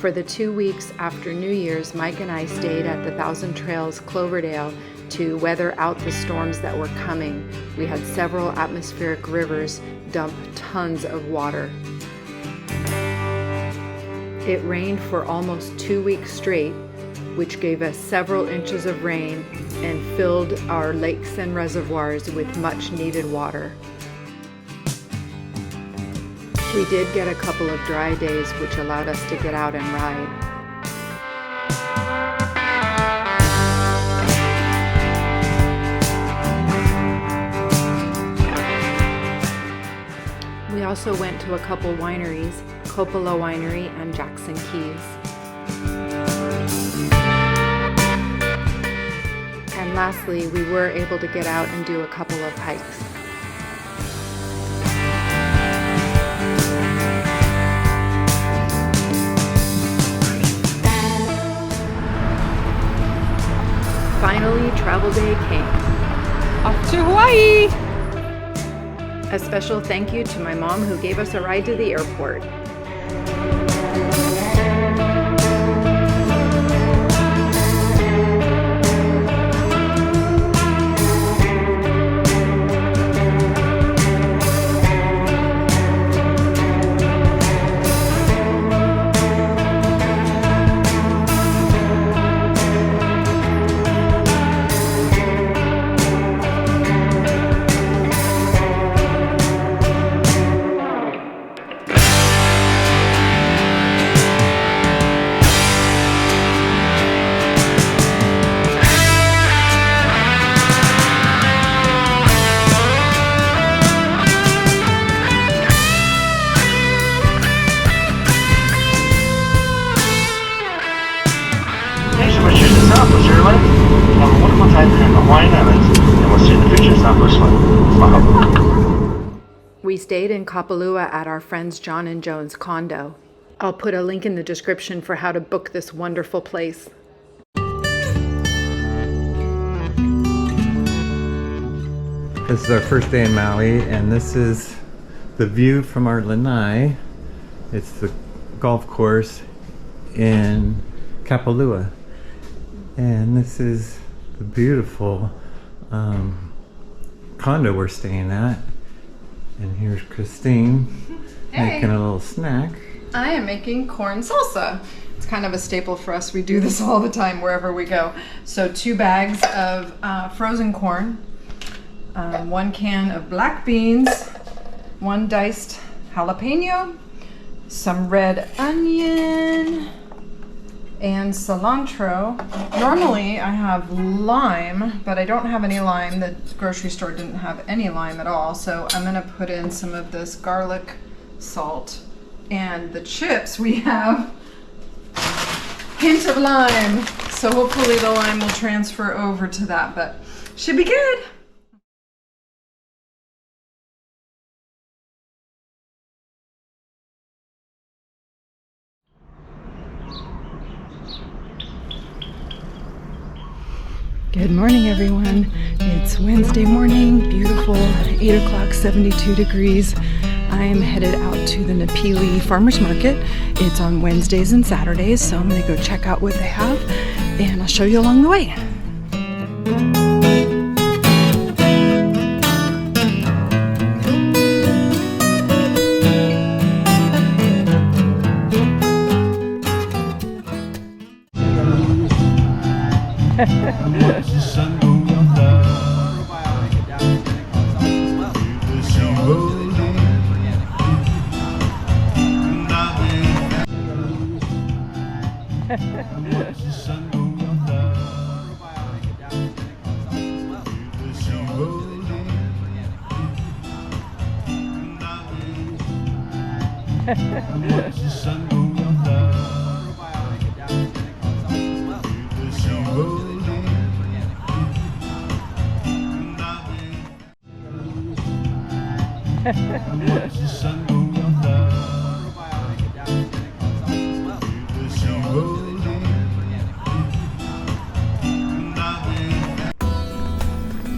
For the 2 weeks after New Year's, Mike and I stayed at the Thousand Trails Cloverdale to weather out the storms that were coming. We had several atmospheric rivers dump tons of water. It rained for almost 2 weeks straight, which gave us several inches of rain and filled our lakes and reservoirs with much needed water. We did get a couple of dry days, which allowed us to get out and ride. We also went to a couple wineries, Kapalua Winery and Jackson Keys. And lastly, we were able to get out and do a couple of hikes. Finally, travel day came. Off to Hawaii! A special thank you to my mom who gave us a ride to the airport. Have a wonderful time here in the Hawaiian Islands, and we'll see you in the future Southwest one. Mahalo. We stayed in Kapalua at our friends John and Joan's condo. I'll put a link in the description for how to book this wonderful place. This is our first day in Maui, and this is the view from our lanai. It's the golf course in Kapalua. And this is the beautiful condo we're staying at. And here's Christine making a little snack. I am making corn salsa. It's kind of a staple for us. We do this all the time wherever we go. So 2 bags of frozen corn, 1 can of black beans, 1 diced jalapeno, some red onion, and cilantro. Normally I have lime, but I don't have any lime. The grocery store didn't have any lime at all, so I'm gonna put in some of this garlic salt. And the chips, we have hint of lime, so hopefully the lime will transfer over to that, but should be good. Good morning, everyone. It's Wednesday morning, beautiful, 8 o'clock, 72 degrees. I am headed out to the Napili Farmers Market. It's on Wednesdays and Saturdays, so I'm gonna go check out what they have, and I'll show you along the way.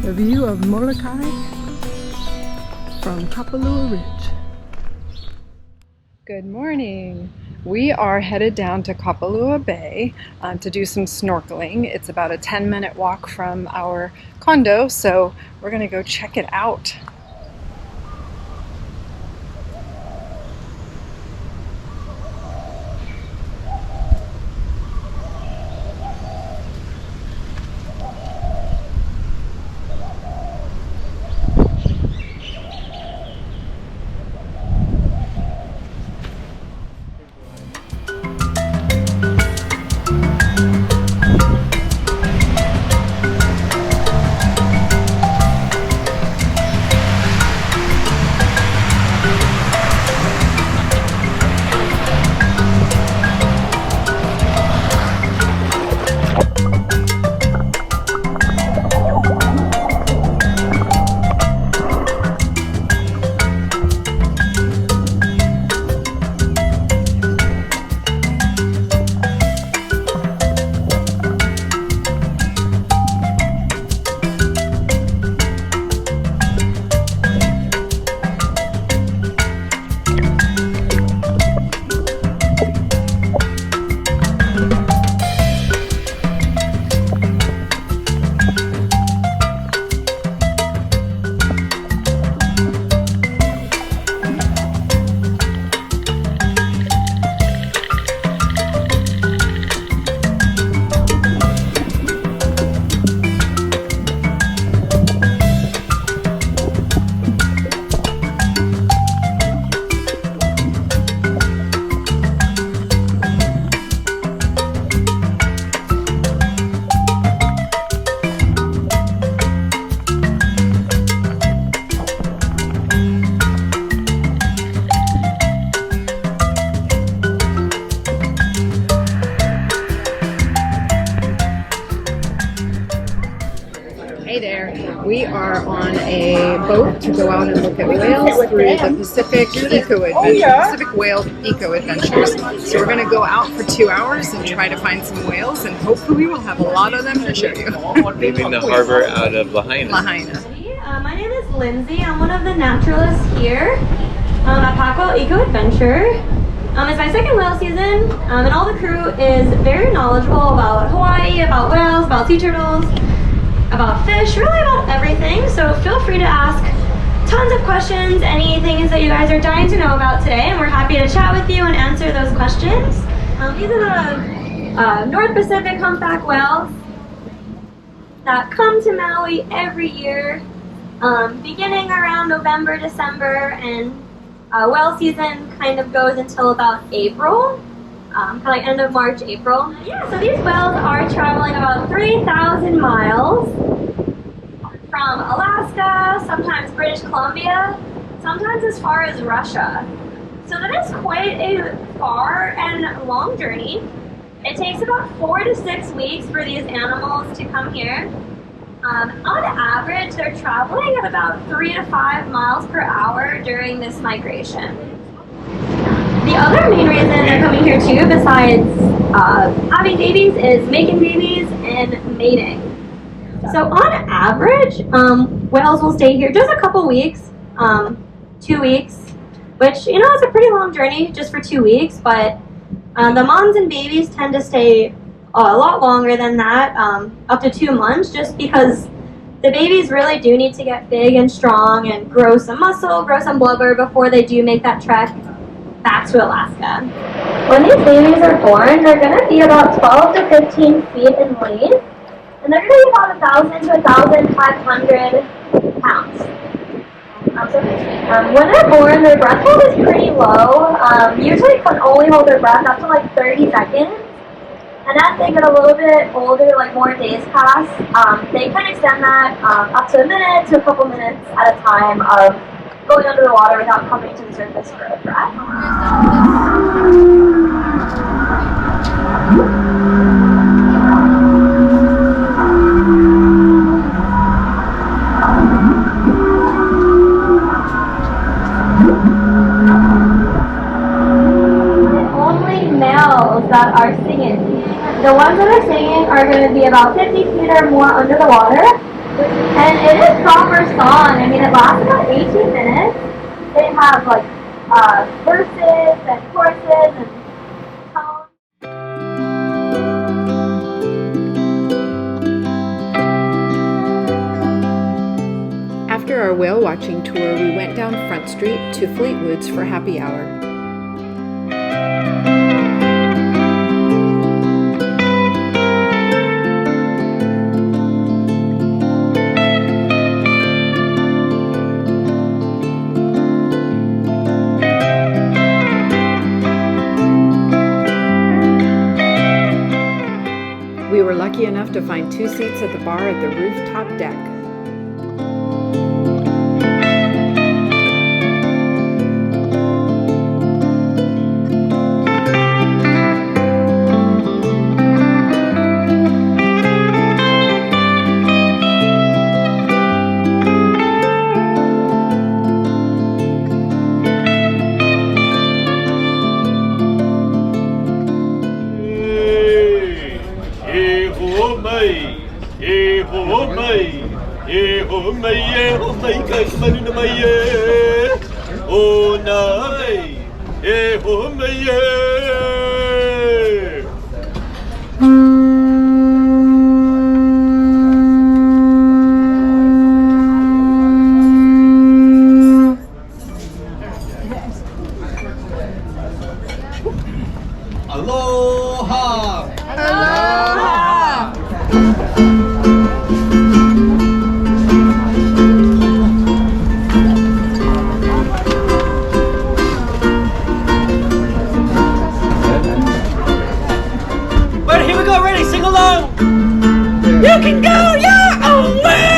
The view of Molokai from Kapalua Ridge. Good morning. We are headed down to Kapalua Bay to do some snorkeling. It's about a 10-minute walk from our condo, so we're gonna go check it out. Hey there, we are on a boat to go out and look at whales through the Pacific Eco Adventures, Pacific Whale Eco Adventures. So we're going to go out for 2 hours and try to find some whales, and hopefully we'll have a lot of them to show you. Leaving the harbor out of Lahaina. My name is Lindsay. I'm one of the naturalists here at PacWhale Eco Adventure. It's my second whale season, and all the crew is very knowledgeable about Hawaii, about whales, about sea turtles, about fish, really about everything. So feel free to ask tons of questions, any things that you guys are dying to know about today, and we're happy to chat with you and answer those questions. These are the North Pacific humpback whales that come to Maui every year, beginning around November, December, and whale season kind of goes until about April. Kind of like end of March, April. Yeah, so these whales are traveling about 3,000 miles from Alaska, sometimes British Columbia, sometimes as far as Russia. So that is quite a far and long journey. It takes about 4 to 6 weeks for these animals to come here. On average, they're traveling at about 3 to 5 miles per hour during this migration. The other main reason they're coming here too, besides having babies, is making babies and mating. So on average, whales will stay here just a couple weeks, 2 weeks, which, you know, is a pretty long journey just for 2 weeks, but the moms and babies tend to stay a lot longer than that, up to 2 months, just because the babies really do need to get big and strong and grow some muscle, grow some blubber before they do make that trek back to Alaska. When these babies are born, they're going to be about 12 to 15 feet in length, and they're going to be about 1,000 to 1,500 pounds. When they're born, their breath hold is pretty low. Usually can only hold their breath up to like 30 seconds. And as they get a little bit older, like more days pass, they can extend that up to a minute to a couple minutes at a time of going under the water without coming to the surface for a breath. Only males that are singing. The ones that are singing are going to be about 50 feet or more under the water. And it is proper song. I mean, it lasts about 18 minutes. They have like verses and choruses and whale watching tour, we went down Front Street to Fleetwoods for happy hour. We were lucky enough to find 2 seats at the bar at the rooftop deck. Aloha! Right, here we go, ready, sing along! You can go your own way!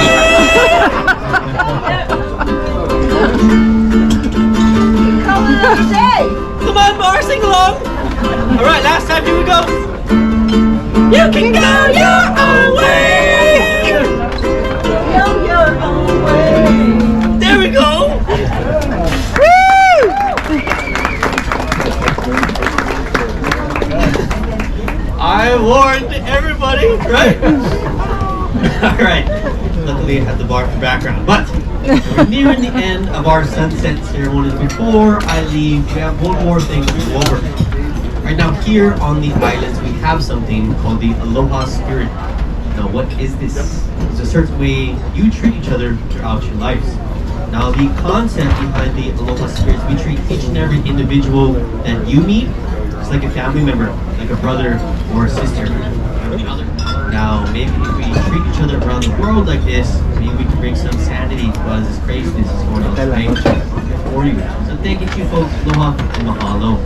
Call it another day. Come on, Bar, sing along! Alright, last time, here we go! You can go your own way! Go your own way. There we go! I warned everybody, right? Alright, luckily I had the bar for background, but we're nearing the end of our sunset ceremony. Before I leave, we have one more thing to go over. Right now, here on the islands, we have something called the Aloha Spirit. Now, what is this? It's a certain way you treat each other throughout your lives. Now, the concept behind the Aloha Spirit is we treat each and every individual that you meet just like a family member, like a brother or a sister. Now, maybe if we treat each other around the world like this, maybe we can bring some sanity to all this craziness that's going on for you. So thank you, folks. Aloha and mahalo.